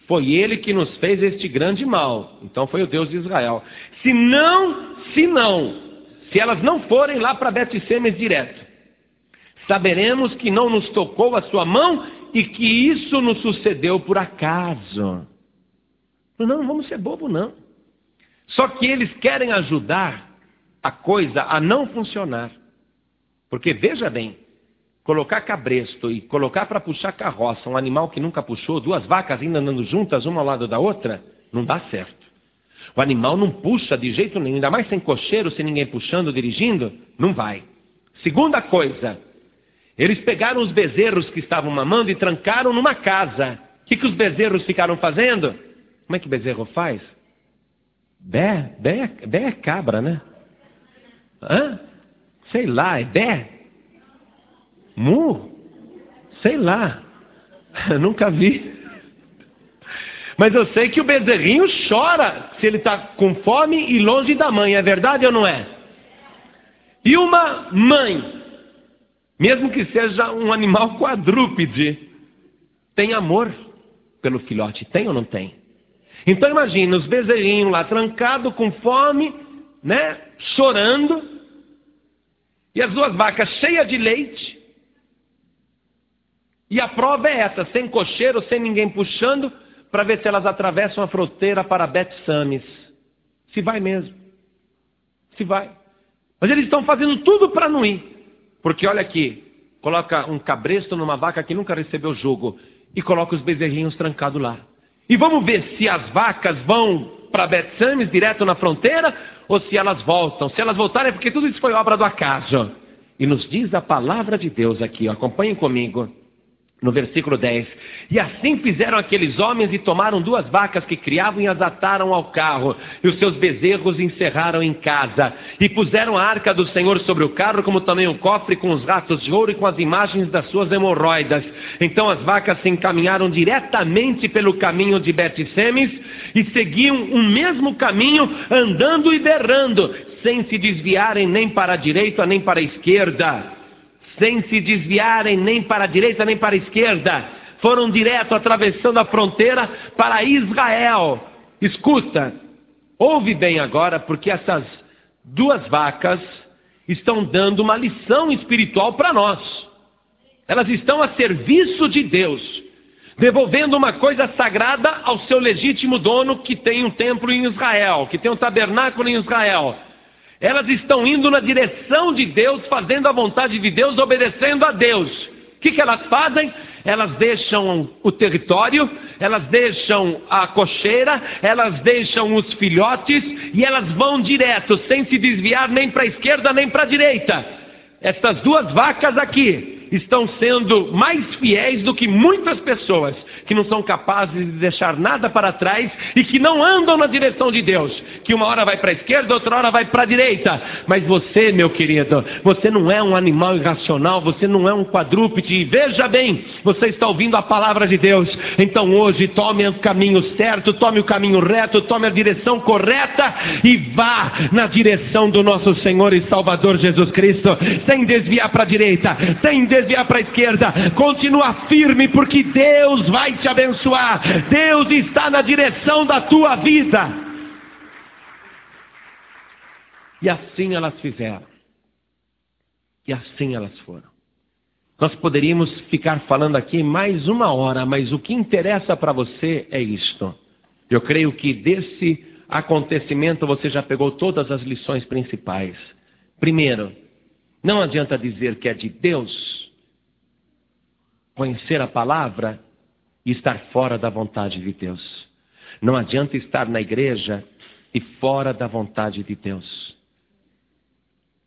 foi ele que nos fez este grande mal. Então foi o Deus de Israel. Se elas não forem lá para Bet-Semes direto, saberemos que não nos tocou a sua mão e que isso nos sucedeu por acaso. Não vamos ser bobo, não. Só que eles querem ajudar a coisa a não funcionar. Porque, veja bem, colocar cabresto e colocar para puxar carroça, um animal que nunca puxou, 2 vacas ainda andando juntas, uma ao lado da outra, não dá certo. O animal não puxa de jeito nenhum, ainda mais sem cocheiro, sem ninguém puxando, dirigindo, não vai. Segunda coisa, eles pegaram os bezerros que estavam mamando e trancaram numa casa. O que os bezerros ficaram fazendo? Como é que bezerro faz? Bé é cabra, né? Sei lá, é bé? Mu? Sei lá. Nunca vi. Mas eu sei que o bezerrinho chora se ele está com fome e longe da mãe. É verdade ou não é? E uma mãe, mesmo que seja um animal quadrúpede, tem amor pelo filhote. Tem ou não tem? Então imagina os bezerrinhos lá trancados com fome, né? Chorando. E as 2 vacas cheias de leite. E a prova é essa, sem cocheiro, sem ninguém puxando, para ver se elas atravessam a fronteira para Bet-Semes. Se vai mesmo. Se vai. Mas eles estão fazendo tudo para não ir. Porque olha aqui, coloca um cabresto numa vaca que nunca recebeu jugo e coloca os bezerrinhos trancados lá. E vamos ver se as vacas vão para Bet-Semes, direto na fronteira, ou se elas voltam. Se elas voltarem é porque tudo isso foi obra do acaso. E nos diz a palavra de Deus aqui, acompanhem comigo. No versículo 10, e assim fizeram aqueles homens e tomaram 2 vacas que criavam e as ataram ao carro, e os seus bezerros encerraram em casa, e puseram a arca do Senhor sobre o carro, como também o cofre com os rastros de ouro e com as imagens das suas hemorroidas. Então as vacas se encaminharam diretamente pelo caminho de Bet-Semes, e seguiam o mesmo caminho, andando e berrando, sem se desviarem nem para a direita nem para a esquerda. Sem se desviarem nem para a direita nem para a esquerda. Foram direto atravessando a fronteira para Israel. Escuta, ouve bem agora, porque essas 2 vacas estão dando uma lição espiritual para nós. Elas estão a serviço de Deus, devolvendo uma coisa sagrada ao seu legítimo dono, que tem um templo em Israel, que tem um tabernáculo em Israel. Elas estão indo na direção de Deus, fazendo a vontade de Deus, obedecendo a Deus. O que elas fazem? Elas deixam o território, elas deixam a cocheira, elas deixam os filhotes e elas vão direto, sem se desviar nem para a esquerda nem para a direita. Essas 2 vacas aqui estão sendo mais fiéis do que muitas pessoas que não são capazes de deixar nada para trás e que não andam na direção de Deus, que uma hora vai para a esquerda, outra hora vai para a direita. Mas você, meu querido, você não é um animal irracional, você não é um quadrúpede. E veja bem, você está ouvindo a palavra de Deus. Então hoje tome o caminho certo, tome o caminho reto, tome a direção correta e vá na direção do nosso Senhor e Salvador Jesus Cristo, sem desviar para a direita, sem desviar para a esquerda. Continua firme, porque Deus vai te abençoar. Deus está na direção da tua vida. E assim elas fizeram. E assim elas foram. Nós poderíamos ficar falando aqui mais uma hora, mas o que interessa para você é isto. Eu creio que desse acontecimento você já pegou todas as lições principais. Primeiro, não adianta dizer que é de Deus, conhecer a palavra e estar fora da vontade de Deus. Não adianta estar na igreja e fora da vontade de Deus.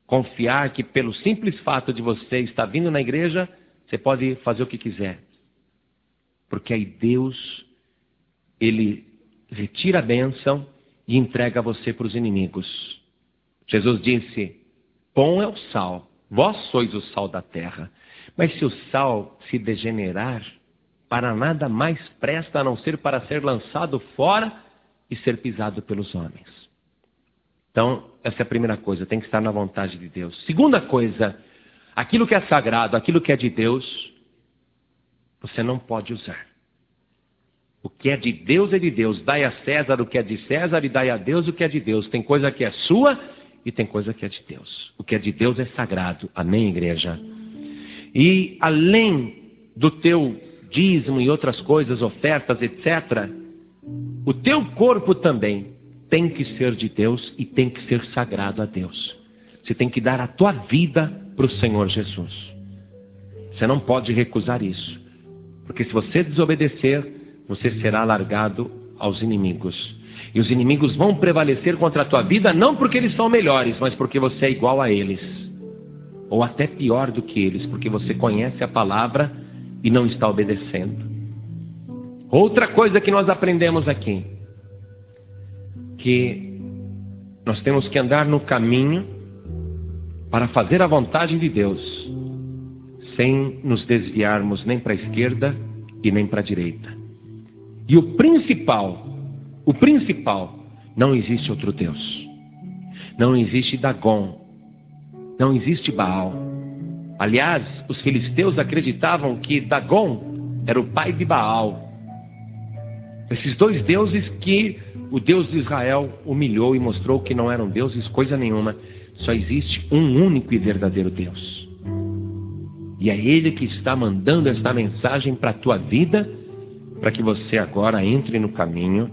Confiar que pelo simples fato de você estar vindo na igreja, você pode fazer o que quiser. Porque aí Deus, Ele retira a bênção e entrega você para os inimigos. Jesus disse: pão é o sal, vós sois o sal da terra. Mas se o sal se degenerar, para nada mais presta a não ser para ser lançado fora e ser pisado pelos homens. Então, essa é a primeira coisa, tem que estar na vontade de Deus. Segunda coisa, aquilo que é sagrado, aquilo que é de Deus, você não pode usar. O que é de Deus é de Deus. Dai a César o que é de César e dai a Deus o que é de Deus. Tem coisa que é sua e tem coisa que é de Deus. O que é de Deus é sagrado. Amém, igreja? E além do teu dízimo e outras coisas, ofertas, etc., o teu corpo também tem que ser de Deus e tem que ser sagrado a Deus. Você tem que dar a tua vida para o Senhor Jesus. Você não pode recusar isso. Porque se você desobedecer, você será largado aos inimigos. E os inimigos vão prevalecer contra a tua vida, não porque eles são melhores, mas porque você é igual a eles. Ou até pior do que eles, porque você conhece a palavra e não está obedecendo. Outra coisa que nós aprendemos aqui, que nós temos que andar no caminho para fazer a vontade de Deus, sem nos desviarmos nem para a esquerda e nem para a direita. E o principal, não existe outro Deus. Não existe Dagon. Não existe Baal. Aliás, os filisteus acreditavam que Dagon era o pai de Baal. Esses dois deuses que o Deus de Israel humilhou e mostrou que não eram deuses coisa nenhuma. Só existe um único e verdadeiro Deus. E é Ele que está mandando esta mensagem para a tua vida, para que você agora entre no caminho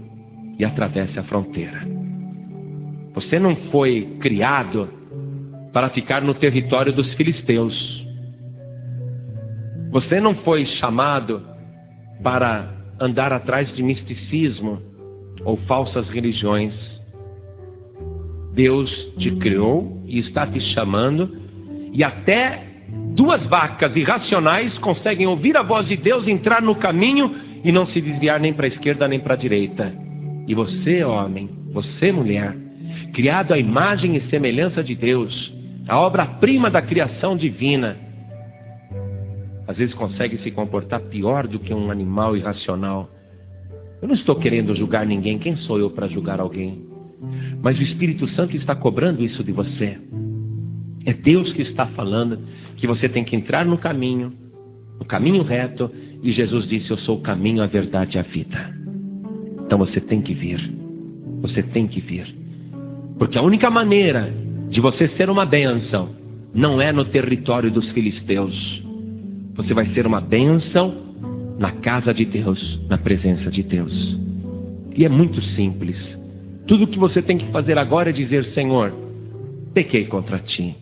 e atravesse a fronteira. Você não foi criado para ficar no território dos filisteus. Você não foi chamado para andar atrás de misticismo ou falsas religiões. Deus te criou e está te chamando, e até duas vacas irracionais conseguem ouvir a voz de Deus, entrar no caminho e não se desviar nem para a esquerda nem para a direita. E você, homem, você, mulher, criado à imagem e semelhança de Deus, a obra-prima da criação divina, às vezes consegue se comportar pior do que um animal irracional. Eu não estou querendo julgar ninguém, quem sou eu para julgar alguém? Mas o Espírito Santo está cobrando isso de você. É Deus que está falando que você tem que entrar no caminho reto, e Jesus disse: eu sou o caminho, a verdade e a vida. Então você tem que vir. Você tem que vir. Porque a única maneira de você ser uma bênção não é no território dos filisteus. Você vai ser uma bênção na casa de Deus, na presença de Deus. E é muito simples. Tudo o que você tem que fazer agora é dizer: Senhor, pequei contra ti.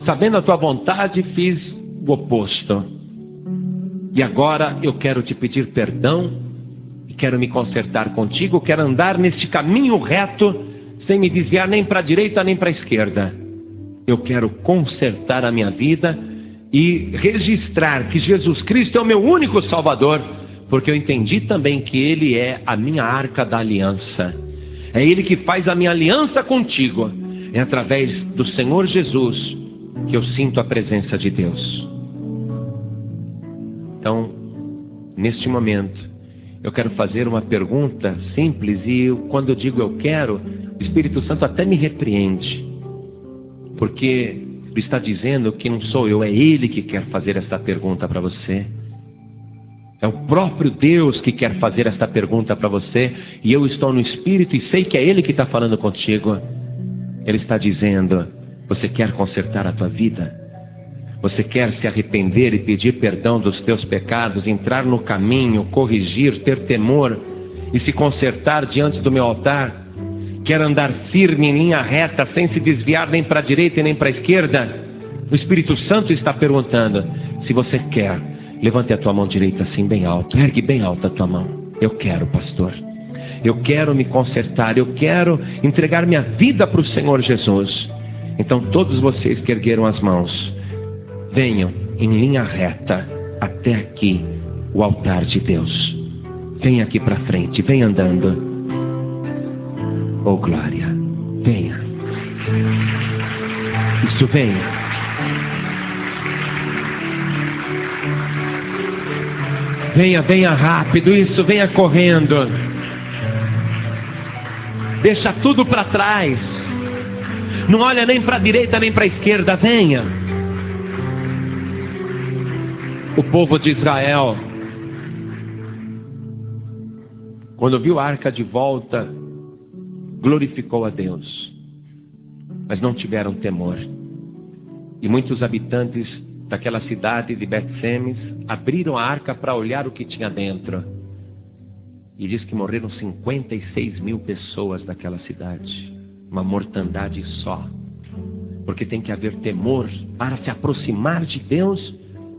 Sabendo a tua vontade, fiz o oposto. E agora eu quero te pedir perdão e quero me consertar contigo. Quero andar neste caminho reto, sem me desviar nem para a direita nem para a esquerda. Eu quero consertar a minha vida e registrar que Jesus Cristo é o meu único Salvador, porque eu entendi também que Ele é a minha arca da aliança. É Ele que faz a minha aliança contigo. É através do Senhor Jesus que eu sinto a presença de Deus. Então, neste momento, eu quero fazer uma pergunta simples, e quando eu digo eu quero, o Espírito Santo até me repreende, porque ele está dizendo que não sou eu, é Ele que quer fazer essa pergunta para você. É o próprio Deus que quer fazer essa pergunta para você, e eu estou no Espírito e sei que é Ele que está falando contigo. Ele está dizendo: você quer consertar a tua vida? Você quer se arrepender e pedir perdão dos teus pecados, entrar no caminho, corrigir, ter temor e se consertar diante do meu altar? Quer andar firme em linha reta, sem se desviar nem para a direita e nem para a esquerda? O Espírito Santo está perguntando. Se você quer, levante a tua mão direita assim bem alto, ergue bem alta a tua mão. Eu quero, pastor. Eu quero me consertar, eu quero entregar minha vida para o Senhor Jesus. Então todos vocês que ergueram as mãos, venham em linha reta até aqui, o altar de Deus. Venha aqui para frente, venha andando. Oh glória, venha. Isso, venha. Venha rápido, isso, venha correndo. Deixa tudo para trás. Não olha nem para a direita nem para a esquerda, venha. O povo de Israel, quando viu a arca de volta, glorificou a Deus, mas não tiveram temor. E muitos habitantes daquela cidade de Bet-Semes abriram a arca para olhar o que tinha dentro. E diz que morreram 56 mil pessoas daquela cidade. Uma mortandade só. Porque tem que haver temor para se aproximar de Deus.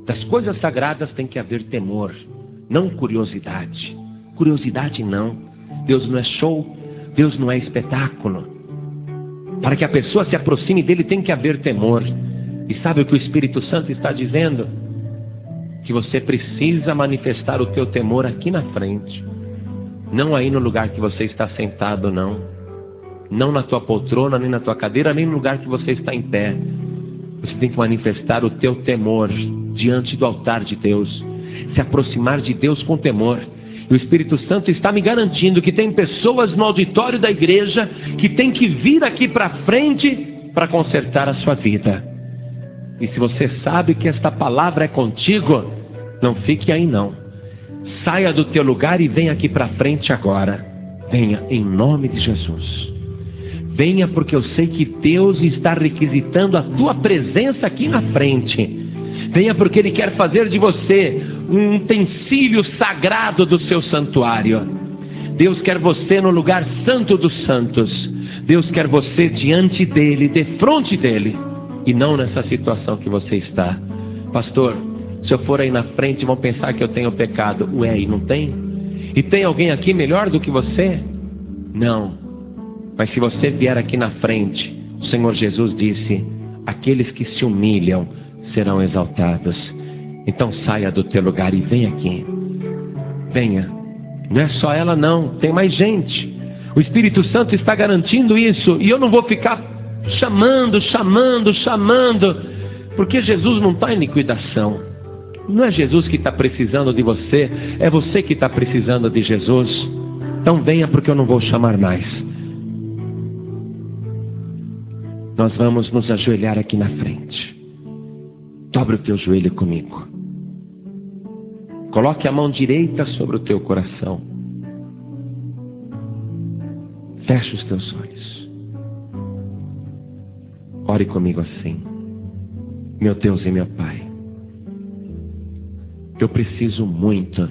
Das coisas sagradas tem que haver temor, não curiosidade. Curiosidade não. Deus não é show, Deus não é espetáculo. Para que a pessoa se aproxime dele tem que haver temor. E sabe o que o Espírito Santo está dizendo? Que você precisa manifestar o teu temor aqui na frente. Não aí no lugar que você está sentado, não. Não na tua poltrona, nem na tua cadeira, nem no lugar que você está em pé. Você tem que manifestar o teu temor diante do altar de Deus. Se aproximar de Deus com temor. E o Espírito Santo está me garantindo que tem pessoas no auditório da igreja que tem que vir aqui para frente para consertar a sua vida. E se você sabe que esta palavra é contigo, não fique aí não. Saia do teu lugar e venha aqui para frente agora. Venha em nome de Jesus. Venha, porque eu sei que Deus está requisitando a tua presença aqui na frente. Venha porque Ele quer fazer de você um utensílio sagrado do seu santuário. Deus quer você no lugar santo dos santos. Deus quer você diante dEle, de frente dEle. E não nessa situação que você está. Pastor, se eu for aí na frente vão pensar que eu tenho pecado. Ué, e não tem? E tem alguém aqui melhor do que você? Não. Mas se você vier aqui na frente, o Senhor Jesus disse: aqueles que se humilham serão exaltados. Então saia do teu lugar e venha aqui. Venha. Não é só ela não, tem mais gente. O Espírito Santo está garantindo isso. E eu não vou ficar chamando, porque Jesus não está em liquidação. Não é Jesus que está precisando de você, é você que está precisando de Jesus. Então venha, porque eu não vou chamar mais. Nós vamos nos ajoelhar aqui na frente. Dobre o teu joelho comigo. Coloque a mão direita sobre o teu coração. Feche os teus olhos. Ore comigo assim. Meu Deus e meu Pai, eu preciso muito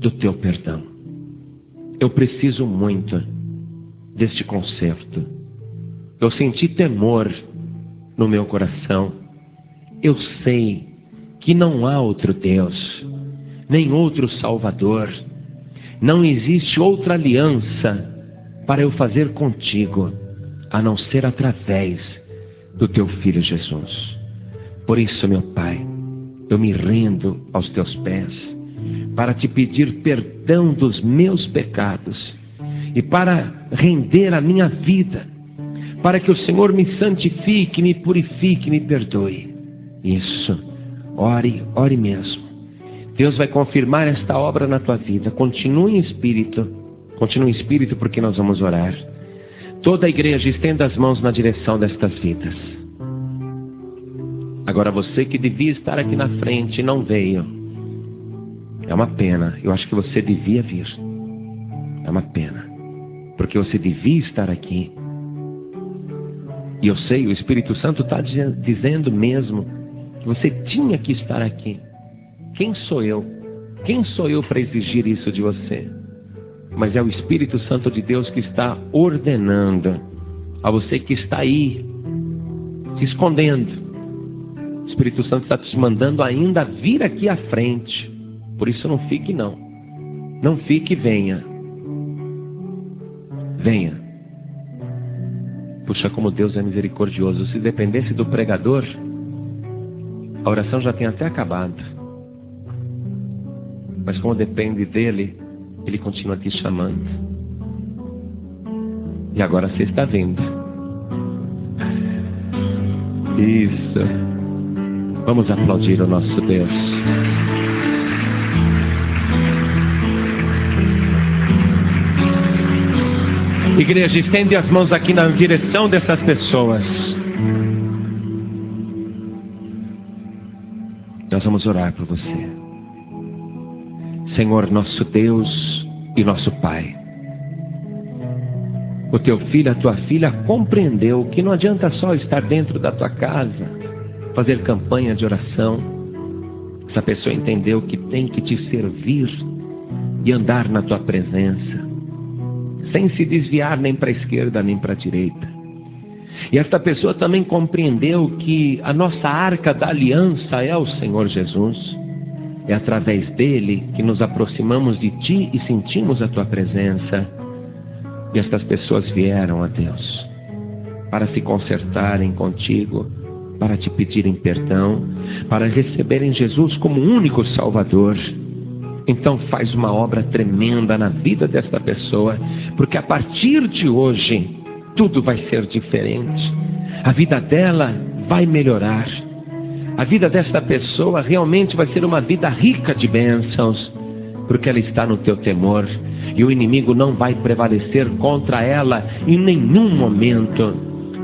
do teu perdão. Eu preciso muito deste conserto. Eu senti temor no meu coração. Eu sei que não há outro Deus, nem outro Salvador. Não existe outra aliança para eu fazer contigo, a não ser através do teu Filho Jesus. Por isso, meu Pai, eu me rendo aos teus pés para te pedir perdão dos meus pecados e para render a minha vida, para que o Senhor me santifique, me purifique, me perdoe. Isso, ore mesmo. Deus vai confirmar esta obra na tua vida. Continue em espírito porque nós vamos orar. Toda a igreja estenda as mãos na direção destas vidas. Agora você que devia estar aqui na frente e não veio, é uma pena. Eu acho que você devia vir. É uma pena, porque você devia estar aqui. E eu sei, o Espírito Santo está dizendo mesmo que você tinha que estar aqui. Quem sou eu? Quem sou eu para exigir isso de você? Mas é o Espírito Santo de Deus que está ordenando a você que está aí, se escondendo. O Espírito Santo está te mandando ainda vir aqui à frente. Por isso não fique não. Não fique e venha. Venha. Puxa, como Deus é misericordioso. Se dependesse do pregador, a oração já tem até acabado. Mas como depende dele, ele continua te chamando. E agora você está vindo. Isso. Vamos aplaudir o nosso Deus. Igreja, estende as mãos aqui na direção dessas pessoas. Nós vamos orar por você. Senhor, nosso Deus e nosso Pai, o teu filho, a tua filha compreendeu que não adianta só estar dentro da tua casa, fazer campanha de oração. Essa pessoa entendeu que tem que te servir e andar na tua presença, sem se desviar nem para a esquerda nem para a direita. E esta pessoa também compreendeu que a nossa arca da aliança é o Senhor Jesus. É através dele que nos aproximamos de ti e sentimos a tua presença. E estas pessoas vieram a Deus para se consertarem contigo, para te pedirem perdão, para receberem Jesus como único Salvador. Então faz uma obra tremenda na vida desta pessoa, porque a partir de hoje tudo vai ser diferente. A vida dela vai melhorar. A vida desta pessoa realmente vai ser uma vida rica de bênçãos, porque ela está no teu temor, e o inimigo não vai prevalecer contra ela em nenhum momento.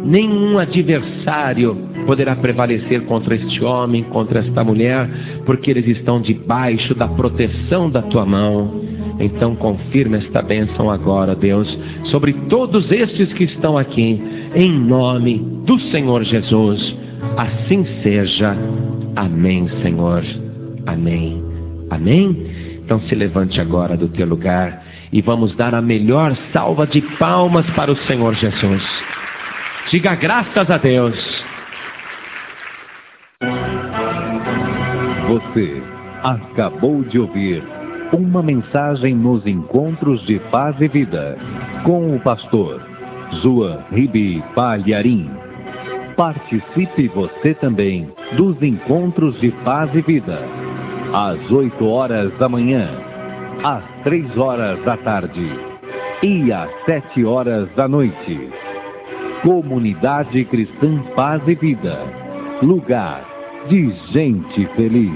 Nenhum adversário poderá prevalecer contra este homem, contra esta mulher, porque eles estão debaixo da proteção da tua mão. Então confirma esta bênção agora, Deus, sobre todos estes que estão aqui, em nome do Senhor Jesus. Assim seja. Amém, Senhor. Amém. Amém. Então se levante agora do teu lugar e vamos dar a melhor salva de palmas para o Senhor Jesus. Diga graças a Deus. Você acabou de ouvir uma mensagem nos Encontros de Paz e Vida com o pastor João Ribe Palharim. Participe você também dos Encontros de Paz e Vida, às 8 horas da manhã, às 3 horas da tarde e às 7 horas da noite. Comunidade Cristã Paz e Vida, lugar de gente feliz.